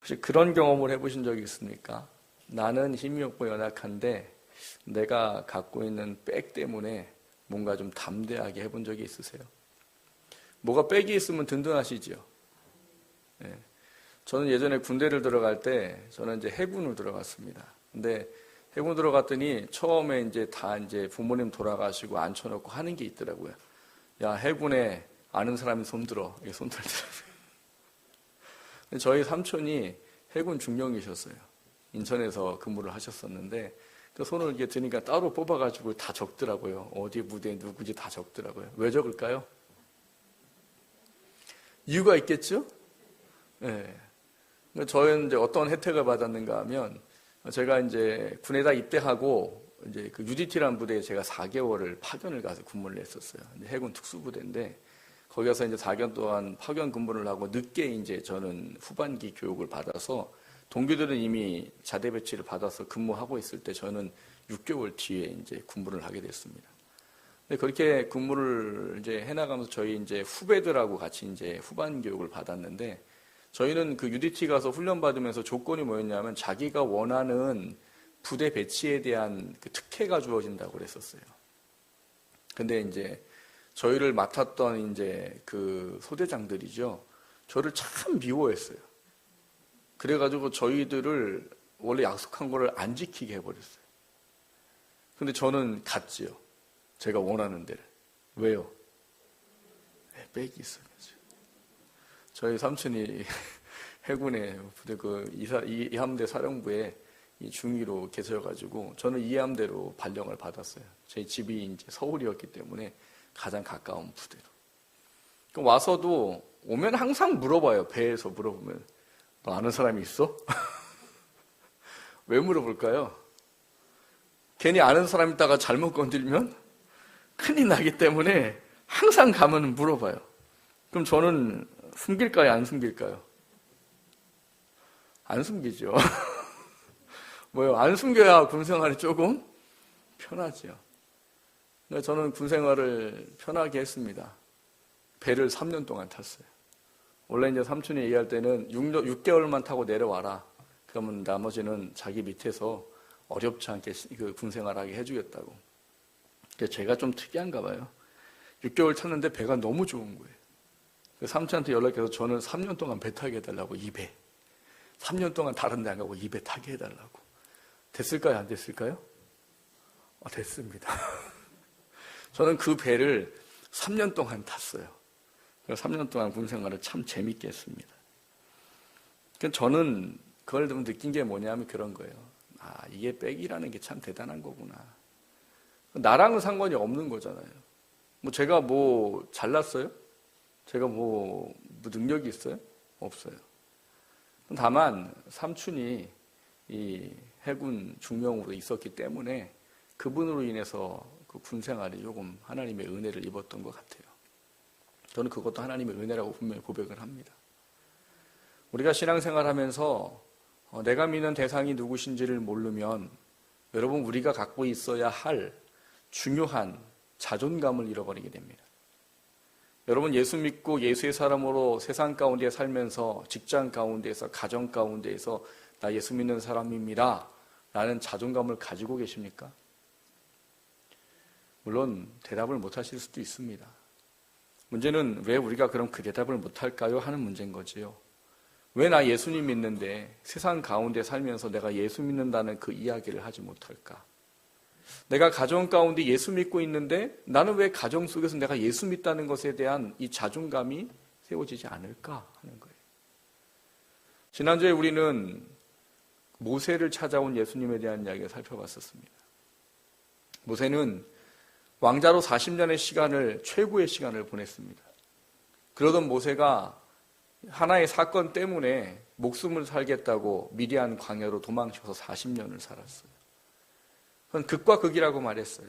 혹시 그런 경험을 해보신 적이 있습니까? 나는 힘이 없고 연약한데 내가 갖고 있는 백 때문에 뭔가 좀 담대하게 해본 적이 있으세요? 뭐가 백이 있으면 든든하시죠? 네. 저는 예전에 군대를 들어갈 때 저는 이제 해군을 들어갔습니다. 근데 해군 들어갔더니 처음에 이제 다 이제 부모님 돌아가시고 앉혀놓고 하는 게 있더라고요. 야, 해군에 아는 사람이 손들어. 이게 손들더라고요. 저희 삼촌이 해군 중령이셨어요. 인천에서 근무를 하셨었는데 그 손을 이렇게 드니까 따로 뽑아가지고 다 적더라고요. 어디 무대에 누구지 다 적더라고요. 왜 적을까요? 이유가 있겠죠? 네. 저희는 이제 어떤 혜택을 받았는가 하면 제가 이제 군에다 입대하고 이제 그 UDT라는 부대에 제가 4개월을 파견을 가서 근무를 했었어요. 해군 특수부대인데 거기 가서 이제 4개월 동안 파견 근무를 하고 늦게 이제 저는 후반기 교육을 받아서 동기들은 이미 자대 배치를 받아서 근무하고 있을 때 저는 6개월 뒤에 이제 근무를 하게 됐습니다. 근데 그렇게 근무를 이제 해나가면서 저희 이제 후배들하고 같이 이제 후반 교육을 받았는데 저희는 그 UDT 가서 훈련 받으면서 조건이 뭐였냐면 자기가 원하는 부대 배치에 대한 그 특혜가 주어진다고 그랬었어요. 근데 이제 저희를 맡았던 이제 그 소대장들이죠. 저를 참 미워했어요. 그래가지고 저희들을 원래 약속한 거를 안 지키게 해버렸어요. 근데 저는 갔지요. 제가 원하는 데를. 왜요? 백이 있어가지고. 저희 삼촌이 해군의 부대 그 이함대 사령부에 중위로 계셔가지고 저는 이 함대로 발령을 받았어요. 제 집이 이제 서울이었기 때문에 가장 가까운 부대로. 와서도 오면 항상 물어봐요. 배에서 물어보면 너 아는 사람이 있어? 왜 물어볼까요? 괜히 아는 사람 있다가 잘못 건들면 큰일 나기 때문에 항상 가면 물어봐요. 그럼 저는 숨길까요? 안 숨길까요? 안 숨기죠. 뭐요? 안 숨겨야 군생활이 조금 편하죠. 저는 군생활을 편하게 했습니다. 배를 3년 동안 탔어요. 원래 이제 삼촌이 얘기할 때는 6개월만 타고 내려와라. 그러면 나머지는 자기 밑에서 어렵지 않게 그 군생활하게 해주겠다고. 제가 좀 특이한가 봐요. 6개월 탔는데 배가 너무 좋은 거예요. 삼촌한테 연락해서 저는 3년 동안 배 타게 해달라고, 이 배. 3년 동안 다른 데 안 가고 이 배 타게 해달라고. 됐을까요? 안 됐을까요? 됐습니다. 저는 그 배를 3년 동안 탔어요. 3년 동안 군생활을 참 재밌게 했습니다. 저는 그걸 좀 느낀 게 뭐냐면 그런 거예요. 이게 백이라는 게 참 대단한 거구나. 나랑은 상관이 없는 거잖아요. 제가 뭐 잘났어요? 제가 뭐 능력이 있어요? 없어요. 다만 삼촌이 이 해군 중령으로 있었기 때문에 그분으로 인해서 그 군생활이 조금 하나님의 은혜를 입었던 것 같아요. 저는 그것도 하나님의 은혜라고 분명히 고백을 합니다. 우리가 신앙생활하면서 내가 믿는 대상이 누구신지를 모르면 여러분 우리가 갖고 있어야 할 중요한 자존감을 잃어버리게 됩니다. 여러분 예수 믿고 예수의 사람으로 세상 가운데 살면서 직장 가운데에서 가정 가운데에서 나 예수 믿는 사람입니다 라는 자존감을 가지고 계십니까? 물론 대답을 못하실 수도 있습니다. 문제는 왜 우리가 그럼 그 대답을 못할까요? 하는 문제인 거지요. 왜 나 예수님 믿는데 세상 가운데 살면서 내가 예수 믿는다는 그 이야기를 하지 못할까? 내가 가정 가운데 예수 믿고 있는데 나는 왜 가정 속에서 내가 예수 믿다는 것에 대한 이 자존감이 세워지지 않을까 하는 거예요. 지난주에 우리는 모세를 찾아온 예수님에 대한 이야기를 살펴봤었습니다. 모세는 왕자로 40년의 시간을, 최고의 시간을 보냈습니다. 그러던 모세가 하나의 사건 때문에 목숨을 살겠다고 미디안 광야로 도망쳐서 40년을 살았어요. 그건 극과 극이라고 말했어요.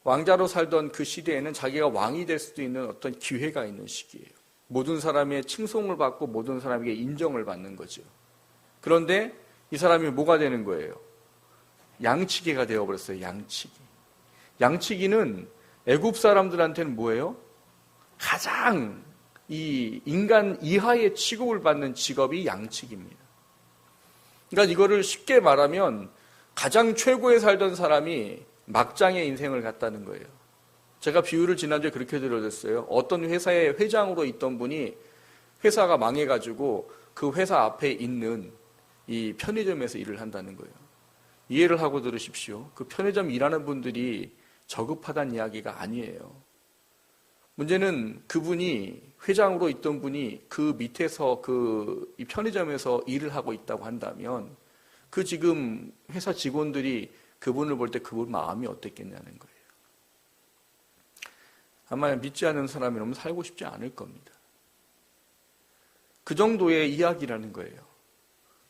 왕자로 살던 그 시대에는 자기가 왕이 될 수도 있는 어떤 기회가 있는 시기예요. 모든 사람의 칭송을 받고 모든 사람에게 인정을 받는 거죠. 그런데 이 사람이 뭐가 되는 거예요? 양치기가 되어버렸어요. 양치기. 양치기는 애굽 사람들한테는 뭐예요? 가장 이 인간 이하의 취급을 받는 직업이 양측입니다. 그러니까 이거를 쉽게 말하면 가장 최고에 살던 사람이 막장의 인생을 갔다는 거예요. 제가 비유를 지난주에 그렇게 들어줬어요. 어떤 회사의 회장으로 있던 분이 회사가 망해가지고 그 회사 앞에 있는 이 편의점에서 일을 한다는 거예요. 이해를 하고 들으십시오. 그 편의점 일하는 분들이 저급하다는 이야기가 아니에요. 문제는 그분이 회장으로 있던 분이 그 밑에서 이 편의점에서 일을 하고 있다고 한다면 그 지금 회사 직원들이 그분을 볼 때 그분 마음이 어땠겠냐는 거예요. 아마 믿지 않는 사람이라면 살고 싶지 않을 겁니다. 그 정도의 이야기라는 거예요.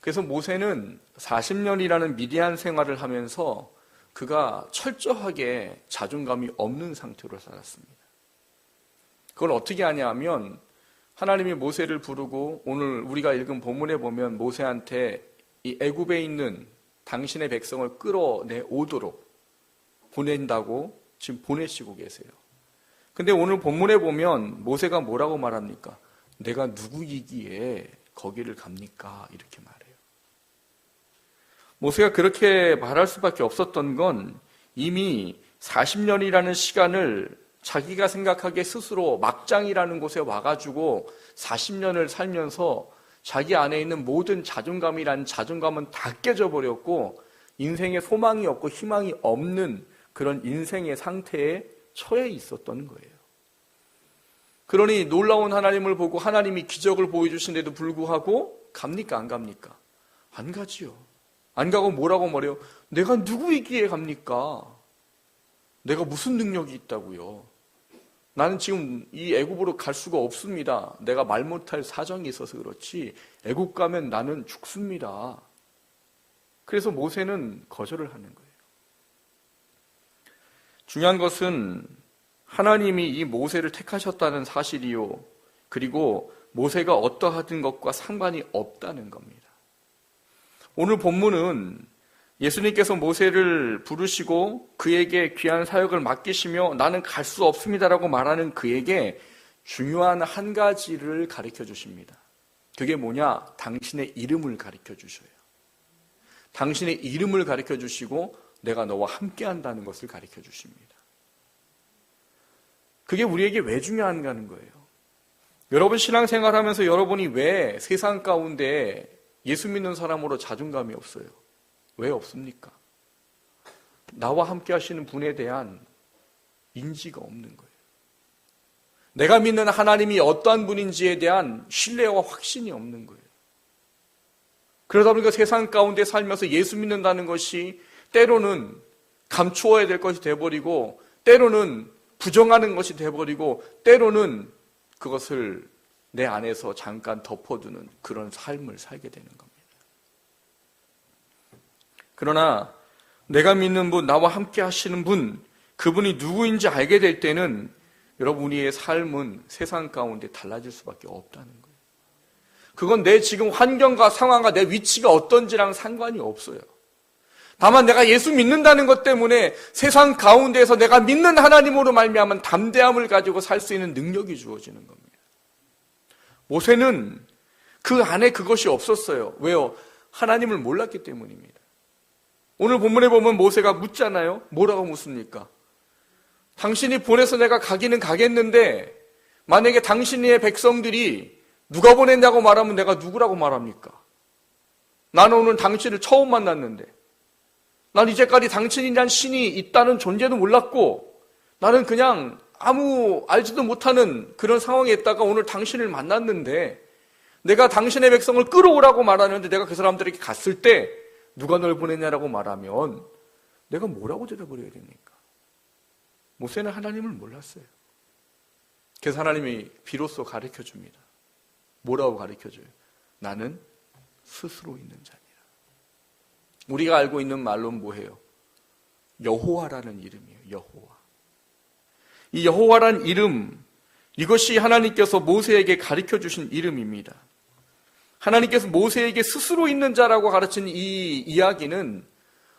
그래서 모세는 40년이라는 미디안 생활을 하면서 그가 철저하게 자존감이 없는 상태로 살았습니다. 그걸 어떻게 하냐면 하나님이 모세를 부르고 오늘 우리가 읽은 본문에 보면 모세한테 이 애굽에 있는 당신의 백성을 끌어내오도록 보낸다고 지금 보내시고 계세요. 근데 오늘 본문에 보면 모세가 뭐라고 말합니까? 내가 누구이기에 거기를 갑니까? 이렇게 말해요. 모세가 그렇게 말할 수밖에 없었던 건 이미 40년이라는 시간을 자기가 생각하기에 스스로 막장이라는 곳에 와가지고 40년을 살면서 자기 안에 있는 모든 자존감이라는 자존감은 다 깨져버렸고 인생에 소망이 없고 희망이 없는 그런 인생의 상태에 처해 있었던 거예요. 그러니 놀라운 하나님을 보고 하나님이 기적을 보여주신데도 불구하고 갑니까? 안 갑니까? 안 가지요. 안 가고 뭐라고 말해요? 내가 누구이기에 갑니까? 내가 무슨 능력이 있다고요? 나는 지금 이 애굽으로 갈 수가 없습니다. 내가 말 못할 사정이 있어서 그렇지 애굽 가면 나는 죽습니다. 그래서 모세는 거절을 하는 거예요. 중요한 것은 하나님이 이 모세를 택하셨다는 사실이요. 그리고 모세가 어떠하든 것과 상관이 없다는 겁니다. 오늘 본문은 예수님께서 모세를 부르시고 그에게 귀한 사역을 맡기시며 나는 갈 수 없습니다라고 말하는 그에게 중요한 한 가지를 가르쳐 주십니다. 그게 뭐냐? 당신의 이름을 가르쳐 주셔요. 당신의 이름을 가르쳐 주시고 내가 너와 함께 한다는 것을 가르쳐 주십니다. 그게 우리에게 왜 중요한가 하는 거예요. 여러분 신앙생활하면서 여러분이 왜 세상 가운데 예수 믿는 사람으로 자존감이 없어요? 왜 없습니까? 나와 함께 하시는 분에 대한 인지가 없는 거예요. 내가 믿는 하나님이 어떠한 분인지에 대한 신뢰와 확신이 없는 거예요. 그러다 보니까 세상 가운데 살면서 예수 믿는다는 것이 때로는 감추어야 될 것이 돼버리고 때로는 부정하는 것이 돼버리고 때로는 그것을 내 안에서 잠깐 덮어두는 그런 삶을 살게 되는 겁니다. 그러나 내가 믿는 분, 나와 함께 하시는 분, 그분이 누구인지 알게 될 때는 여러분 우리의 삶은 세상 가운데 달라질 수밖에 없다는 거예요. 그건 내 지금 환경과 상황과 내 위치가 어떤지랑 상관이 없어요. 다만 내가 예수 믿는다는 것 때문에 세상 가운데에서 내가 믿는 하나님으로 말미암은 담대함을 가지고 살 수 있는 능력이 주어지는 겁니다. 모세는 그 안에 그것이 없었어요. 왜요? 하나님을 몰랐기 때문입니다. 오늘 본문에 보면 모세가 묻잖아요. 뭐라고 묻습니까? 당신이 보내서 내가 가기는 가겠는데 만약에 당신의 백성들이 누가 보냈냐고 말하면 내가 누구라고 말합니까? 나는 오늘 당신을 처음 만났는데 난 이제까지 당신이란 신이 있다는 존재도 몰랐고 나는 그냥 아무 알지도 못하는 그런 상황에 있다가 오늘 당신을 만났는데 내가 당신의 백성을 끌어오라고 말하는데 내가 그 사람들에게 갔을 때 누가 널 보냈냐라고 말하면 내가 뭐라고 대답을 해야 됩니까? 모세는 하나님을 몰랐어요. 그래서 하나님이 비로소 가르쳐줍니다. 뭐라고 가르쳐줘요? 나는 스스로 있는 자니라. 우리가 알고 있는 말로는 뭐예요? 여호와라는 이름이에요. 여호와. 이 여호와라는 이름, 이것이 하나님께서 모세에게 가르쳐주신 이름입니다. 하나님께서 모세에게 스스로 있는 자라고 가르친 이 이야기는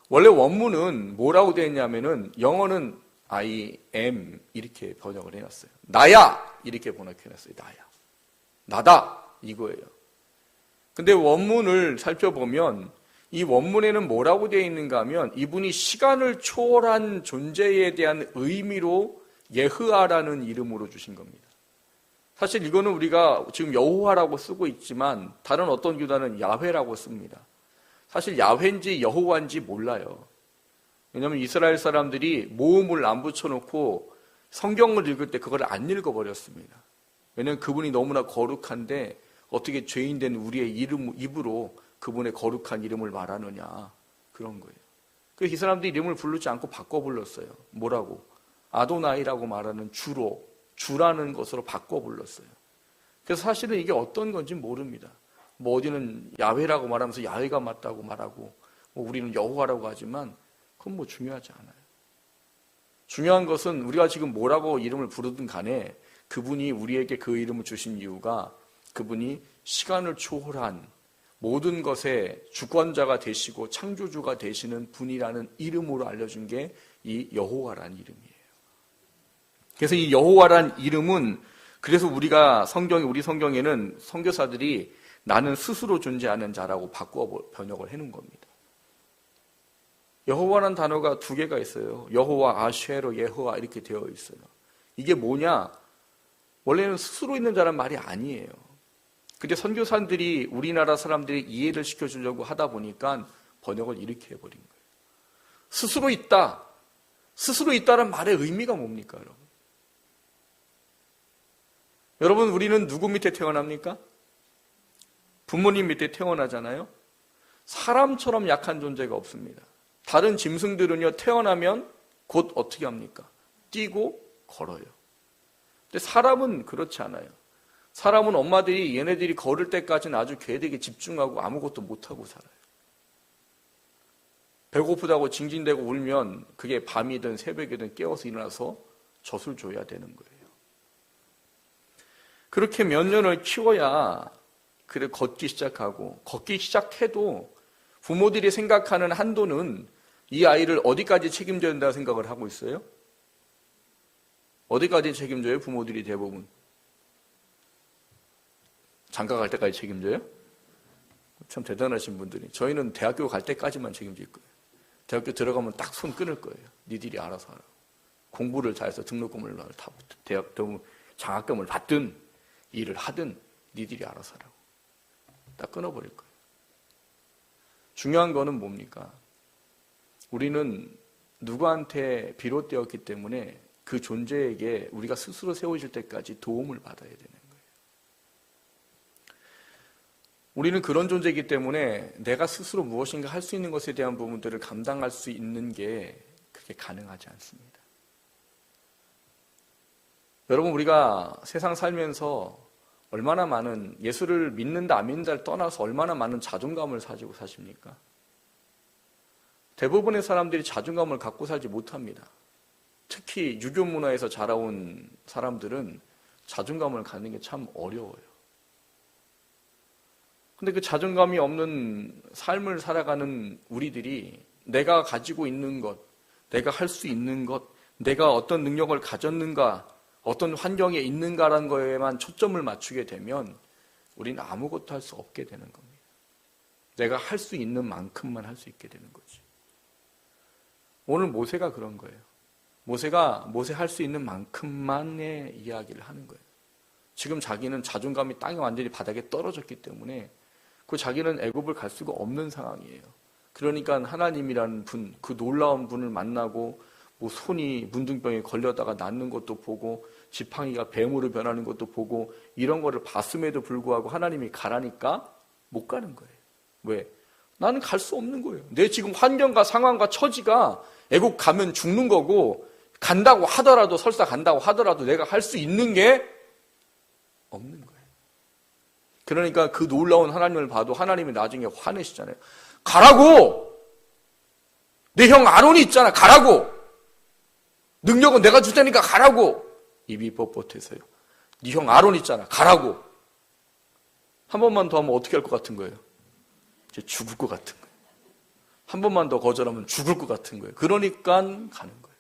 원래 원문은 뭐라고 되어 있냐면은 영어는 I am 이렇게 번역을 해놨어요. 나야 이렇게 번역해놨어요. 나야. 나다 이거예요. 근데 원문을 살펴보면 이 원문에는 뭐라고 되어 있는가 하면 이분이 시간을 초월한 존재에 대한 의미로 예흐아라는 이름으로 주신 겁니다. 사실 이거는 우리가 지금 여호와라고 쓰고 있지만 다른 어떤 교단은 야훼라고 씁니다. 사실 야훼인지 여호와인지 몰라요. 왜냐하면 이스라엘 사람들이 모음을 안 붙여놓고 성경을 읽을 때 그걸 안 읽어버렸습니다. 왜냐하면 그분이 너무나 거룩한데 어떻게 죄인된 우리의 입으로 그분의 거룩한 이름을 말하느냐, 그런 거예요. 그래서 이 사람들이 이름을 부르지 않고 바꿔 불렀어요. 뭐라고? 아도나이라고 말하는 주라는 것으로 바꿔 불렀어요. 그래서 사실은 이게 어떤 건지 모릅니다. 뭐 어디는 야훼라고 말하면서 야훼가 맞다고 말하고, 뭐 우리는 여호와라고 하지만 그건 뭐 중요하지 않아요. 중요한 것은 우리가 지금 뭐라고 이름을 부르든 간에 그분이 우리에게 그 이름을 주신 이유가 그분이 시간을 초월한 모든 것의 주권자가 되시고 창조주가 되시는 분이라는 이름으로 알려준 게 이 여호와라는 이름이에요. 그래서 이 여호와라는 이름은 그래서 우리 성경에는 선교사들이 나는 스스로 존재하는 자라고 바꾸어 번역을 해놓은 겁니다. 여호와라는 단어가 두 개가 있어요. 여호와, 아쉐로, 예호와 이렇게 되어 있어요. 이게 뭐냐? 원래는 스스로 있는 자란 말이 아니에요. 근데 선교사들이 우리나라 사람들이 이해를 시켜주려고 하다 보니까 번역을 이렇게 해버린 거예요. 스스로 있다. 스스로 있다는 말의 의미가 뭡니까, 여러분? 여러분, 우리는 누구 밑에 태어납니까? 부모님 밑에 태어나잖아요. 사람처럼 약한 존재가 없습니다. 다른 짐승들은요, 태어나면 곧 어떻게 합니까? 뛰고 걸어요. 근데 사람은 그렇지 않아요. 사람은 엄마들이 얘네들이 걸을 때까지는 아주 괴되게 집중하고 아무것도 못하고 살아요. 배고프다고 징징대고 울면 그게 밤이든 새벽이든 깨워서 일어나서 젖을 줘야 되는 거예요. 그렇게 몇 년을 키워야 그래 걷기 시작하고, 걷기 시작해도 부모들이 생각하는 한도는 이 아이를 어디까지 책임져야 된다고 생각을 하고 있어요? 어디까지 책임져요? 부모들이 대부분. 장가 갈 때까지 책임져요? 참 대단하신 분들이. 저희는 대학교 갈 때까지만 책임질 거예요. 대학교 들어가면 딱 손 끊을 거예요. 니들이 알아서 하라. 공부를 잘해서 등록금을 장학금을 받든 일을 하든 니들이 알아서 하라고. 딱 끊어버릴 거예요. 중요한 거는 뭡니까? 우리는 누구한테 비롯되었기 때문에 그 존재에게 우리가 스스로 세워질 때까지 도움을 받아야 되는 거예요. 우리는 그런 존재이기 때문에 내가 스스로 무엇인가 할 수 있는 것에 대한 부분들을 감당할 수 있는 게 그게 가능하지 않습니다. 여러분, 우리가 세상 살면서 얼마나 많은, 예수를 믿는다 안 믿는다를 떠나서 얼마나 많은 자존감을 가지고 사십니까? 대부분의 사람들이 자존감을 갖고 살지 못합니다. 특히 유교 문화에서 자라온 사람들은 자존감을 갖는 게 참 어려워요. 근데 그 자존감이 없는 삶을 살아가는 우리들이 내가 가지고 있는 것, 내가 할 수 있는 것, 내가 어떤 능력을 가졌는가, 어떤 환경에 있는가라는 거에만 초점을 맞추게 되면 우리는 아무것도 할 수 없게 되는 겁니다. 내가 할 수 있는 만큼만 할 수 있게 되는 거지. 오늘 모세가 그런 거예요. 모세가 할 수 있는 만큼만의 이야기를 하는 거예요. 지금 자기는 자존감이 땅에 완전히 바닥에 떨어졌기 때문에 그 자기는 애굽을 갈 수가 없는 상황이에요. 그러니까 하나님이라는 분, 그 놀라운 분을 만나고 뭐 손이 문둥병에 걸려다가 낫는 것도 보고 지팡이가 뱀으로 변하는 것도 보고 이런 거를 봤음에도 불구하고 하나님이 가라니까 못 가는 거예요. 왜? 나는 갈 수 없는 거예요. 내 지금 환경과 상황과 처지가 애국 가면 죽는 거고 간다고 하더라도 설사 간다고 하더라도 내가 할 수 있는 게 없는 거예요. 그러니까 그 놀라운 하나님을 봐도 하나님이 나중에 화내시잖아요. 가라고! 내 형 아론이 있잖아. 가라고! 능력은 내가 줄 테니까 가라고! 입이 뻣뻣해서요. 네 형 아론 있잖아. 가라고! 한 번만 더 하면 어떻게 할 것 같은 거예요? 이제 죽을 것 같은 거예요. 한 번만 더 거절하면 죽을 것 같은 거예요. 그러니까 가는 거예요.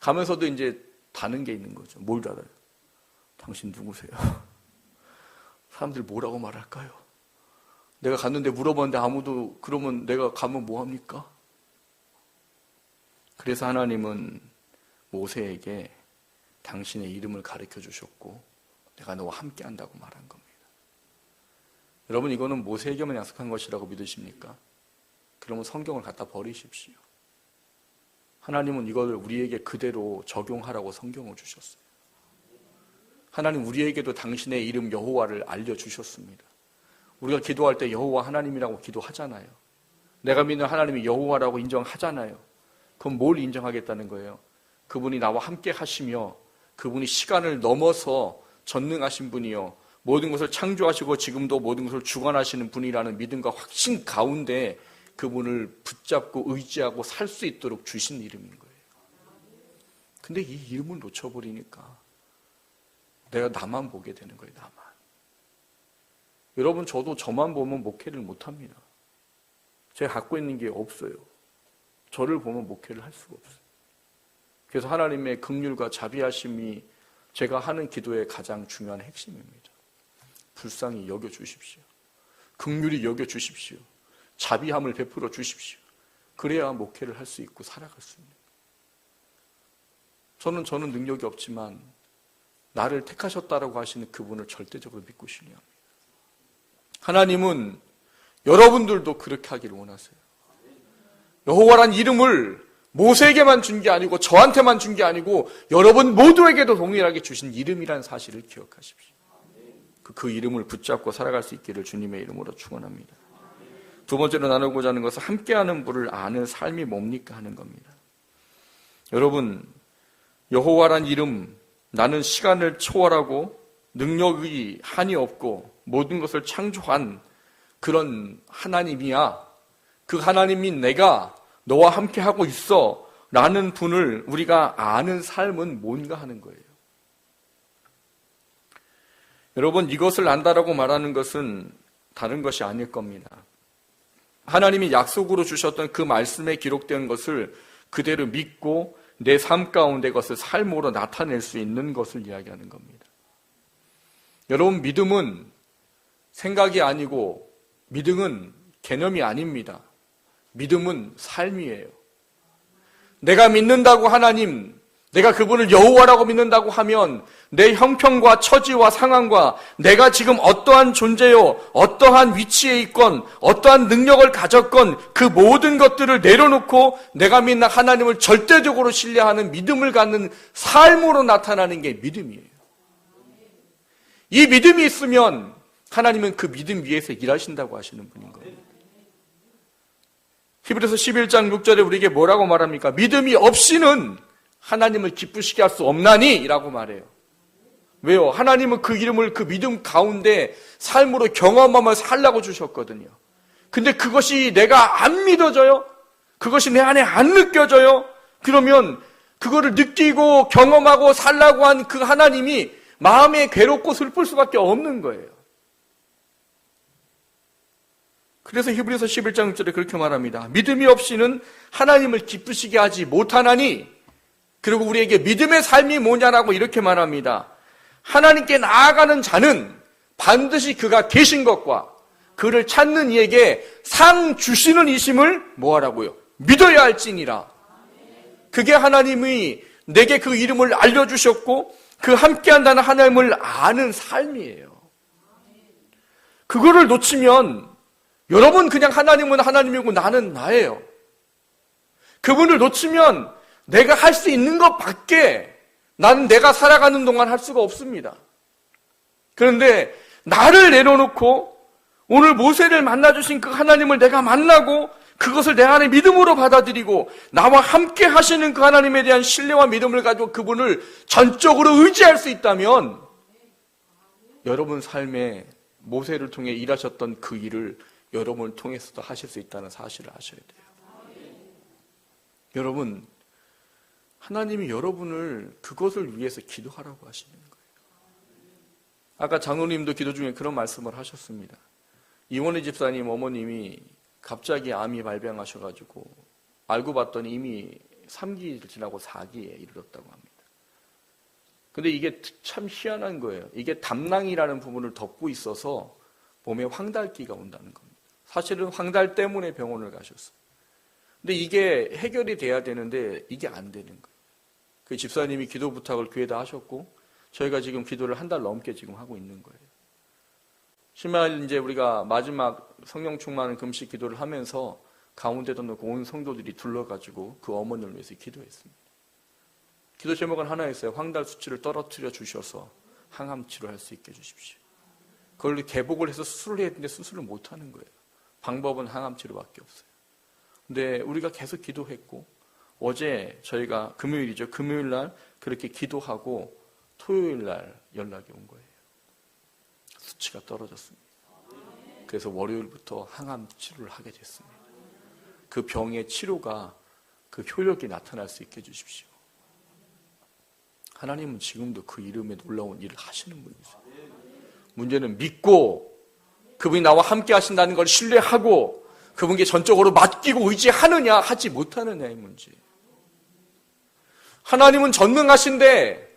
가면서도 이제 다는 게 있는 거죠. 뭘 알아요? 당신 누구세요? 사람들이 뭐라고 말할까요? 내가 갔는데 물어봤는데 아무도 그러면 내가 가면 뭐합니까? 그래서 하나님은 모세에게 당신의 이름을 가르쳐 주셨고 내가 너와 함께 한다고 말한 겁니다. 여러분, 이거는 모세에게만 약속한 것이라고 믿으십니까? 그러면 성경을 갖다 버리십시오. 하나님은 이걸 우리에게 그대로 적용하라고 성경을 주셨어요. 하나님 우리에게도 당신의 이름 여호와를 알려주셨습니다. 우리가 기도할 때 여호와 하나님이라고 기도하잖아요. 내가 믿는 하나님이 여호와라고 인정하잖아요. 그럼 뭘 인정하겠다는 거예요? 그분이 나와 함께 하시며 그분이 시간을 넘어서 전능하신 분이요, 모든 것을 창조하시고 지금도 모든 것을 주관하시는 분이라는 믿음과 확신 가운데 그분을 붙잡고 의지하고 살 수 있도록 주신 이름인 거예요. 근데 이 이름을 놓쳐버리니까 내가 나만 보게 되는 거예요. 나만. 여러분, 저도 저만 보면 목회를 못합니다. 제가 갖고 있는 게 없어요. 저를 보면 목회를 할 수가 없어요. 그래서 하나님의 긍휼과 자비하심이 제가 하는 기도의 가장 중요한 핵심입니다. 불쌍히 여겨주십시오. 긍휼히 여겨주십시오. 자비함을 베풀어 주십시오. 그래야 목회를 할 수 있고 살아갈 수 있는. 저는 능력이 없지만 나를 택하셨다라고 하시는 그분을 절대적으로 믿고 신뢰합니다. 하나님은 여러분들도 그렇게 하기를 원하세요. 여호와란 이름을 모세에게만 준 게 아니고 저한테만 준 게 아니고 여러분 모두에게도 동일하게 주신 이름이라는 사실을 기억하십시오. 그 이름을 붙잡고 살아갈 수 있기를 주님의 이름으로 축원합니다. 두 번째로 나누고자 하는 것은 함께하는 분을 아는 삶이 뭡니까 하는 겁니다. 여러분, 여호와란 이름, 나는 시간을 초월하고 능력이 한이 없고 모든 것을 창조한 그런 하나님이야. 그 하나님이 내가 너와 함께하고 있어 라는 분을 우리가 아는 삶은 뭔가 하는 거예요. 여러분, 이것을 안다라고 말하는 것은 다른 것이 아닐 겁니다. 하나님이 약속으로 주셨던 그 말씀에 기록된 것을 그대로 믿고 내 삶 가운데 그것을 삶으로 나타낼 수 있는 것을 이야기하는 겁니다. 여러분, 믿음은 생각이 아니고 믿음은 개념이 아닙니다. 믿음은 삶이에요. 내가 믿는다고 하나님, 내가 그분을 여호와라고 믿는다고 하면 내 형편과 처지와 상황과 내가 지금 어떠한 존재요, 어떠한 위치에 있건 어떠한 능력을 가졌건 그 모든 것들을 내려놓고 내가 믿는 하나님을 절대적으로 신뢰하는 믿음을 갖는 삶으로 나타나는 게 믿음이에요. 이 믿음이 있으면 하나님은 그 믿음 위에서 일하신다고 하시는 분인 겁니다. 히브리서 11장 6절에 우리에게 뭐라고 말합니까? 믿음이 없이는 하나님을 기쁘시게 할 수 없나니? 라고 말해요. 왜요? 하나님은 그 이름을 그 믿음 가운데 삶으로 경험하며 살라고 주셨거든요. 근데 그것이 내가 안 믿어져요? 그것이 내 안에 안 느껴져요? 그러면 그거를 느끼고 경험하고 살라고 한 그 하나님이 마음에 괴롭고 슬플 수밖에 없는 거예요. 그래서 히브리서 11장 6절에 그렇게 말합니다. 믿음이 없이는 하나님을 기쁘시게 하지 못하나니, 그리고 우리에게 믿음의 삶이 뭐냐라고 이렇게 말합니다. 하나님께 나아가는 자는 반드시 그가 계신 것과 그를 찾는 이에게 상 주시는 이심을 뭐하라고요? 믿어야 할지니라. 그게 하나님이 내게 그 이름을 알려주셨고 그 함께한다는 하나님을 아는 삶이에요. 그거를 놓치면 여러분 그냥 하나님은 하나님이고 나는 나예요. 그분을 놓치면 내가 할 수 있는 것밖에 나는 내가 살아가는 동안 할 수가 없습니다. 그런데 나를 내려놓고 오늘 모세를 만나주신 그 하나님을 내가 만나고 그것을 내 안에 믿음으로 받아들이고 나와 함께 하시는 그 하나님에 대한 신뢰와 믿음을 가지고 그분을 전적으로 의지할 수 있다면 여러분 삶에 모세를 통해 일하셨던 그 일을 여러분을 통해서도 하실 수 있다는 사실을 아셔야 돼요. 여러분, 하나님이 여러분을 그것을 위해서 기도하라고 하시는 거예요. 아까 장로님도 기도 중에 그런 말씀을 하셨습니다. 이원희 집사님 어머님이 갑자기 암이 발병하셔가지고 알고 봤더니 이미 3기 지나고 4기에 이르렀다고 합니다. 근데 이게 참 희한한 거예요. 이게 담낭이라는 부분을 덮고 있어서 몸에 황달기가 온다는 겁니다. 사실은 황달 때문에 병원을 가셨어요. 근데 이게 해결이 돼야 되는데 이게 안 되는 거예요. 그 집사님이 기도 부탁을 교회에다 하셨고 저희가 지금 기도를 한 달 넘게 지금 하고 있는 거예요. 심한 이제 우리가 마지막 성령 충만한 금식 기도를 하면서 가운데도 놓고 온 성도들이 둘러가지고 그 어머니를 위해서 기도했습니다. 기도 제목은 하나였어요. 황달 수치를 떨어뜨려 주셔서 항암 치료할 수 있게 해주십시오. 그걸 개복을 해서 수술을 해야 되는데 수술을 못 하는 거예요. 방법은 항암 치료밖에 없어요. 근데 우리가 계속 기도했고 어제 저희가 금요일이죠. 금요일 날 그렇게 기도하고 토요일 날 연락이 온 거예요. 수치가 떨어졌습니다. 그래서 월요일부터 항암 치료를 하게 됐습니다. 그 병의 치료가 그 효력이 나타날 수 있게 해주십시오. 하나님은 지금도 그 이름에 놀라운 일을 하시는 분이세요. 문제는 믿고 그분이 나와 함께 하신다는 걸 신뢰하고 그분께 전적으로 맡기고 의지하느냐 하지 못하느냐의 문제예요. 하나님은 전능하신데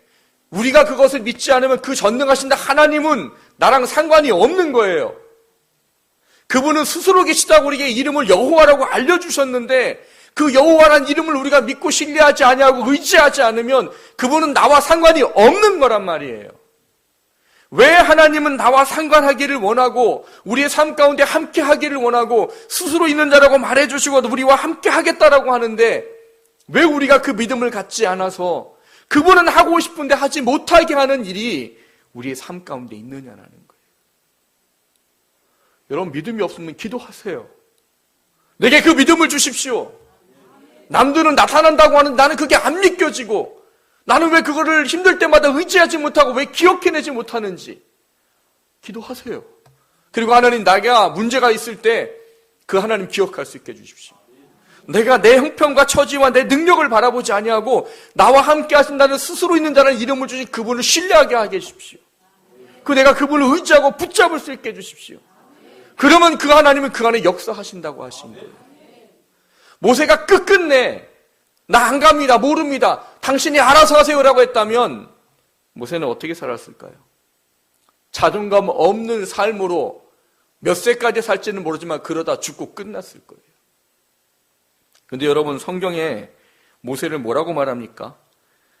우리가 그것을 믿지 않으면 그 전능하신데 하나님은 나랑 상관이 없는 거예요. 그분은 스스로 계시다고 우리에게 이름을 여호와라고 알려주셨는데 그 여호와라는 이름을 우리가 믿고 신뢰하지 아니하고 의지하지 않으면 그분은 나와 상관이 없는 거란 말이에요. 왜 하나님은 나와 상관하기를 원하고 우리의 삶 가운데 함께 하기를 원하고 스스로 있는 자라고 말해주시고 우리와 함께 하겠다라고 하는데 왜 우리가 그 믿음을 갖지 않아서 그분은 하고 싶은데 하지 못하게 하는 일이 우리의 삶 가운데 있느냐라는 거예요. 여러분 믿음이 없으면 기도하세요. 내게 그 믿음을 주십시오. 남들은 나타난다고 하는데 나는 그게 안 믿겨지고 나는 왜 그거를 힘들 때마다 의지하지 못하고 왜 기억해내지 못하는지 기도하세요. 그리고 하나님 내가 문제가 있을 때 그 하나님 기억할 수 있게 해주십시오. 내가 내 형편과 처지와 내 능력을 바라보지 아니하고 나와 함께 하신다는 스스로 있는 자라는 이름을 주신 그분을 신뢰하게 하게 해주십시오. 그 내가 그분을 의지하고 붙잡을 수 있게 해주십시오. 그러면 그 하나님은 그 안에 역사하신다고 하신 거예요. 모세가 끝끝내 나 안 갑니다. 모릅니다. 당신이 알아서 하세요라고 했다면 모세는 어떻게 살았을까요? 자존감 없는 삶으로 몇 세까지 살지는 모르지만 그러다 죽고 끝났을 거예요. 그런데 여러분 성경에 모세를 뭐라고 말합니까?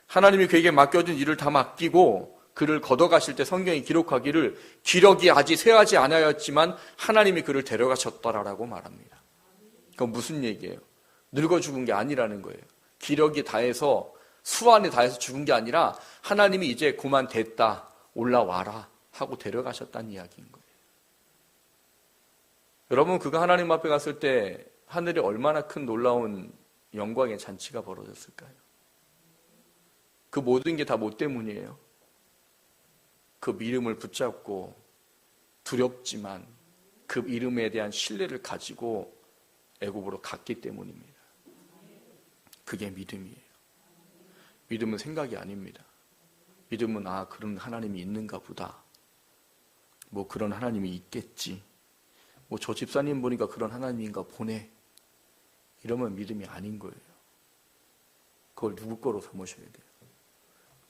하나님이 그에게 맡겨준 일을 다 맡기고 그를 걷어가실 때 성경이 기록하기를 기력이 아직 쇠하지 않았지만 하나님이 그를 데려가셨더라라고 말합니다. 그건 무슨 얘기예요? 늙어 죽은 게 아니라는 거예요. 기력이 다해서 수완이 다해서 죽은 게 아니라 하나님이 이제 그만 됐다 올라와라 하고 데려가셨다는 이야기인 거예요. 여러분 그가 하나님 앞에 갔을 때 하늘에 얼마나 큰 놀라운 영광의 잔치가 벌어졌을까요? 그 모든 게 다 뭐 때문이에요? 그 이름을 붙잡고 두렵지만 그 이름에 대한 신뢰를 가지고 애굽으로 갔기 때문입니다. 그게 믿음이에요. 믿음은 생각이 아닙니다. 믿음은 그런 하나님이 있는가 보다. 뭐 그런 하나님이 있겠지. 뭐 저 집사님 보니까 그런 하나님인가 보네. 이러면 믿음이 아닌 거예요. 그걸 누구 거로 삼으셔야 돼요?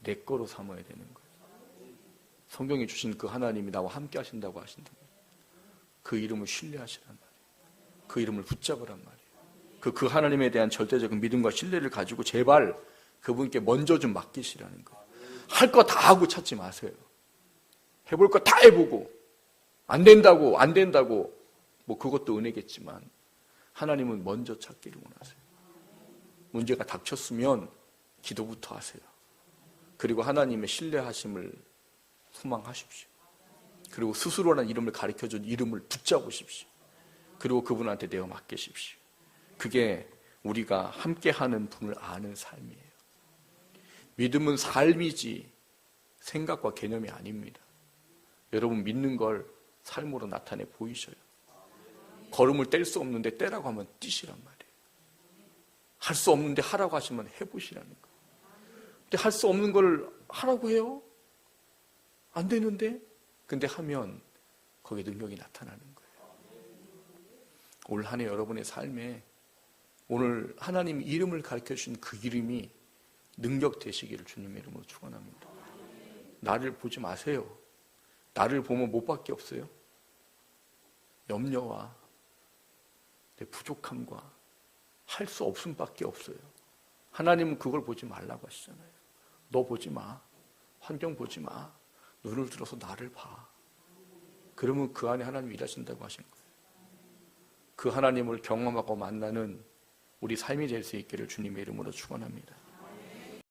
내 거로 삼아야 되는 거예요. 성경이 주신 그 하나님이 나와 함께 하신다고 하신다면 그 이름을 신뢰하시란 말이에요. 그 이름을 붙잡으란 말이에요. 그 하나님에 대한 절대적인 믿음과 신뢰를 가지고 제발 그분께 먼저 좀 맡기시라는 거예요. 할 거 다 하고 찾지 마세요. 해볼 거 다 해보고 안 된다고 뭐 그것도 은혜겠지만 하나님은 먼저 찾기를 원하세요. 문제가 닥쳤으면 기도부터 하세요. 그리고 하나님의 신뢰하심을 소망하십시오. 그리고 스스로라는 이름을 가르쳐준 이름을 붙잡으십시오. 그리고 그분한테 내어 맡기십시오. 그게 우리가 함께하는 분을 아는 삶이에요. 믿음은 삶이지 생각과 개념이 아닙니다. 여러분 믿는 걸 삶으로 나타내 보이셔요. 걸음을 뗄 수 없는데 떼라고 하면 뛰시란 말이에요. 할 수 없는데 하라고 하시면 해보시라는 거예요. 근데 할 수 없는 걸 하라고 해요? 안 되는데? 근데 하면 거기에 능력이 나타나는 거예요. 올 한 해 여러분의 삶에 오늘 하나님 이름을 가르쳐 주신 그 이름이 능력 되시기를 주님의 이름으로 축원합니다. 나를 보지 마세요. 나를 보면 못 밖에 없어요. 염려와 내 부족함과 할 수 없음밖에 없어요. 하나님은 그걸 보지 말라고 하시잖아요. 너 보지 마. 환경 보지 마. 눈을 들어서 나를 봐. 그러면 그 안에 하나님이 일하신다고 하신 거예요. 그 하나님을 경험하고 만나는 우리 삶이 될 수 있기를 주님의 이름으로 축원합니다.